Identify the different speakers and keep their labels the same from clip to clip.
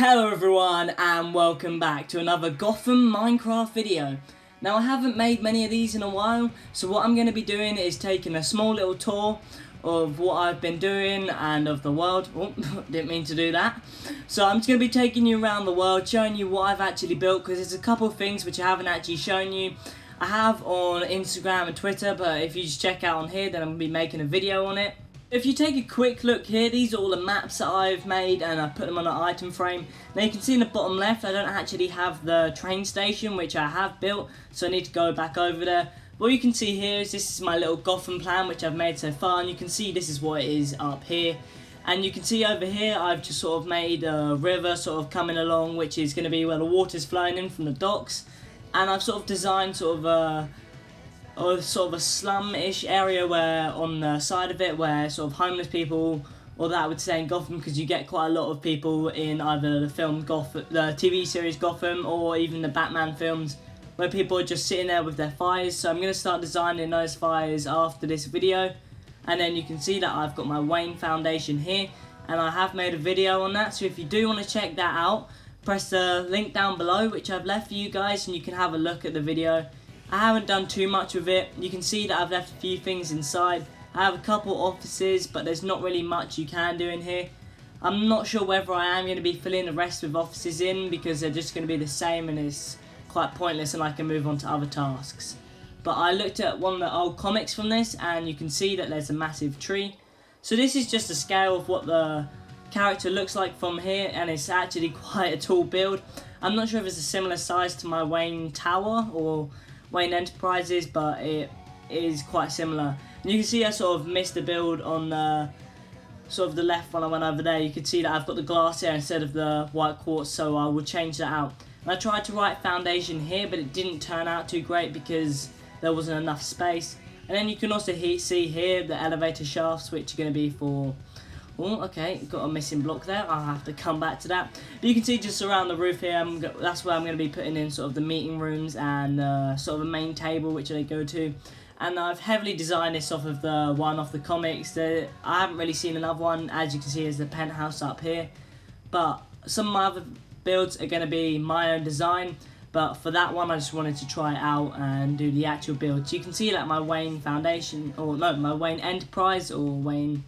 Speaker 1: Hello everyone and welcome back to another Gotham Minecraft video. Now I haven't made many of these in a while, so what I'm going to be doing is taking a small little tour of what I've been doing and of the world. Oh, didn't mean to do that. So I'm just going to be taking you around the world, showing you what I've actually built, because there's a couple of things which I haven't actually shown you. I have on Instagram and Twitter, but if you just check out on here, then I'm going to be making a video on it. If you take a quick look here, these are all the maps that I've made and I put them on an item frame. Now you can see in the bottom left, I don't actually have the train station, which I have built, so I need to go back over there. What you can see here is this is my little Gotham plan, which I've made so far, and you can see this is what it is up here. And you can see over here, I've just sort of made a river sort of coming along, which is going to be where the water's flowing in from the docks. And I've sort of designed sort of a slum-ish area where on the side of it where sort of homeless people, or that I would say in Gotham, because you get quite a lot of people in either the film Gotham, the TV series Gotham, or even the Batman films, where people are just sitting there with their fires. So I'm going to start designing those fires after this video. And then you can see that I've got my Wayne Foundation here, and I have made a video on that, so if you do want to check that out, press the link down below which I've left for you guys and you can have a look at the video. I haven't done too much with it. You can see that I've left a few things inside. I have a couple offices, but there's not really much you can do in here. I'm not sure whether I am going to be filling the rest with offices in, because they're just going to be the same and it's quite pointless and I can move on to other tasks. But I looked at one of the old comics from this and you can see that there's a massive tree. So this is just a scale of what the character looks like from here, and it's actually quite a tall build. I'm not sure if it's a similar size to my Wayne Tower or Wayne Enterprises, but it is quite similar. And you can see I sort of missed the build on the sort of the left when I went over there. You can see that I've got the glass here instead of the white quartz, so I will change that out. And I tried to write foundation here, but it didn't turn out too great because there wasn't enough space. And then you can also see here the elevator shafts, which are going to be for... Oh, okay, got a missing block there. I'll have to come back to that. But you can see just around the roof here, that's where I'm going to be putting in sort of the meeting rooms and sort of a main table which they go to. And I've heavily designed this off of the one off the comics. I haven't really seen another one. As you can see, is the penthouse up here. But some of my other builds are going to be my own design. But for that one, I just wanted to try it out and do the actual build. So you can see like my Wayne Foundation, or no, my Wayne Enterprise, or Wayne...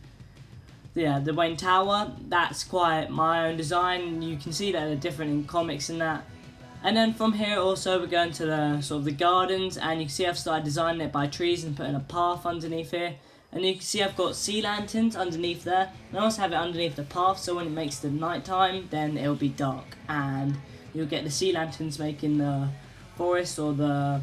Speaker 1: Yeah, the Wayne Tower, that's quite my own design. You can see that they're different in comics and that. And then from here also we're going to the sort of the gardens, and you can see I've started designing it by trees and putting a path underneath here. And you can see I've got sea lanterns underneath there. And I also have it underneath the path, so when it makes the night time, then it'll be dark. And you'll get the sea lanterns making the forest or the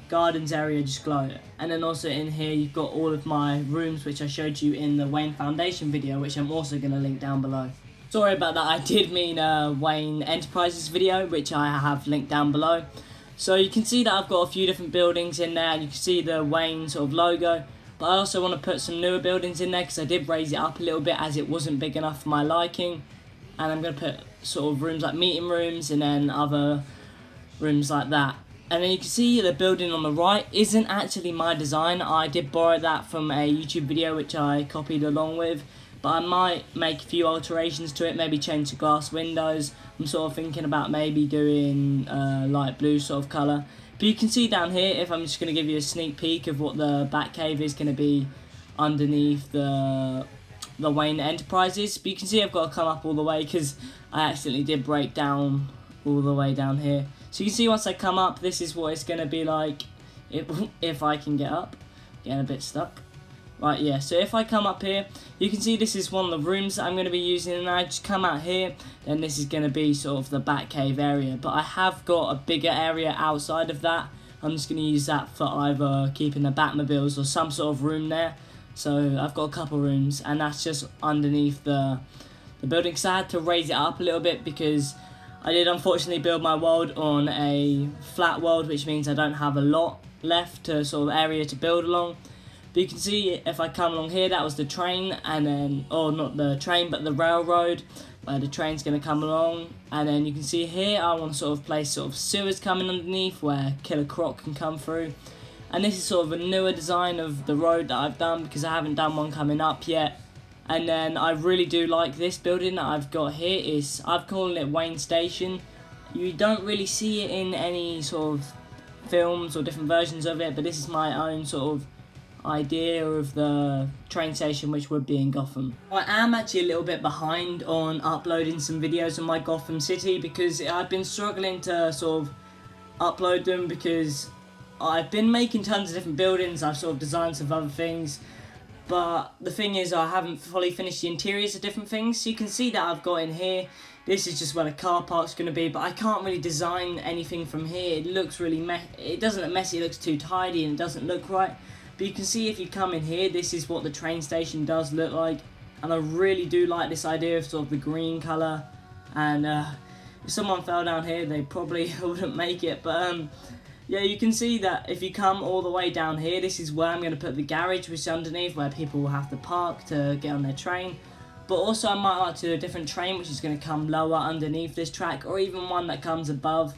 Speaker 1: gardens area just glow. And then also in here you've got all of my rooms which I showed you in the Wayne Foundation video, which I'm also going to link down below. Sorry about that, I did mean Wayne Enterprises video, which I have linked down below. So you can see that I've got a few different buildings in there, and you can see the Wayne sort of logo. But I also want to put some newer buildings in there because I did raise it up a little bit as it wasn't big enough for my liking. And I'm going to put sort of rooms like meeting rooms and then other rooms like that. And then you can see the building on the right isn't actually my design. I did borrow that from a YouTube video which I copied along with. But I might make a few alterations to it, maybe change the glass windows. I'm sort of thinking about maybe doing light blue sort of colour. But you can see down here, if I'm just going to give you a sneak peek of what the Batcave is going to be underneath the Wayne Enterprises. But you can see I've got to come up all the way because I accidentally did break down all the way down here. So you can see once I come up, this is what it's going to be like if I can get up. Getting a bit stuck. Right, yeah, so if I come up here, you can see this is one of the rooms that I'm going to be using, and I just come out here, then this is going to be sort of the Batcave area. But I have got a bigger area outside of that. I'm just going to use that for either keeping the Batmobiles or some sort of room there. So I've got a couple rooms, and that's just underneath the building. So I had to raise it up a little bit because I did unfortunately build my world on a flat world, which means I don't have a lot left to sort of area to build along. But you can see if I come along here, that was the train, and then, or not the train, but the railroad, where the train's going to come along. And then you can see here, I want to sort of place sort of sewers coming underneath where Killer Croc can come through. And this is sort of a newer design of the road that I've done because I haven't done one coming up yet. And then I really do like this building that I've got here. I've called it Wayne Station. You don't really see it in any sort of films or different versions of it, but this is my own sort of idea of the train station, which would be in Gotham. I am actually a little bit behind on uploading some videos on my Gotham City because I've been struggling to sort of upload them because I've been making tons of different buildings. I've sort of designed some other things, but the thing is I haven't fully finished the interiors of different things. So you can see that I've got in here, this is just where the car park's going to be, but I can't really design anything from here. It looks really it doesn't look messy, it looks too tidy and it doesn't look right. But you can see if you come in here, this is what the train station does look like. And I really do like this idea of sort of the green colour. And if someone fell down here, they probably wouldn't make it. But yeah, you can see that if you come all the way down here, this is where I'm going to put the garage, which is underneath, where people will have to park to get on their train. But also I might like to do a different train, which is going to come lower underneath this track, or even one that comes above.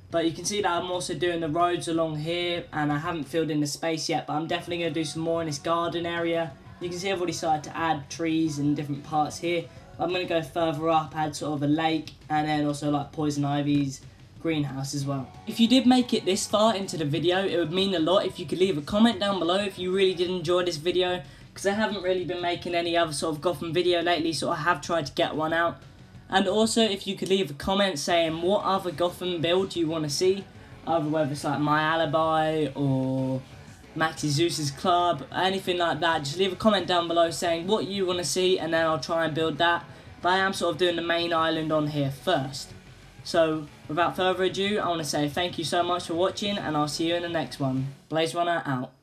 Speaker 1: But you can see that I'm also doing the roads along here, and I haven't filled in the space yet, but I'm definitely going to do some more in this garden area. You can see I've already started to add trees and different parts here. But I'm going to go further up, add sort of a lake, and then also like poison ivy's greenhouse as well. If you did make it this far into the video, it would mean a lot if you could leave a comment down below if you really did enjoy this video, because I haven't really been making any other sort of Gotham video lately, so I have tried to get one out. And also if you could leave a comment saying what other Gotham build you want to see, either whether it's like My Alibi or Maxi Zeus's Club, anything like that. Just leave a comment down below saying what you want to see, and then I'll try and build that. But I am sort of doing the main island on here first. So without further ado, I want to say thank you so much for watching, and I'll see you in the next one. Blaze Runner out.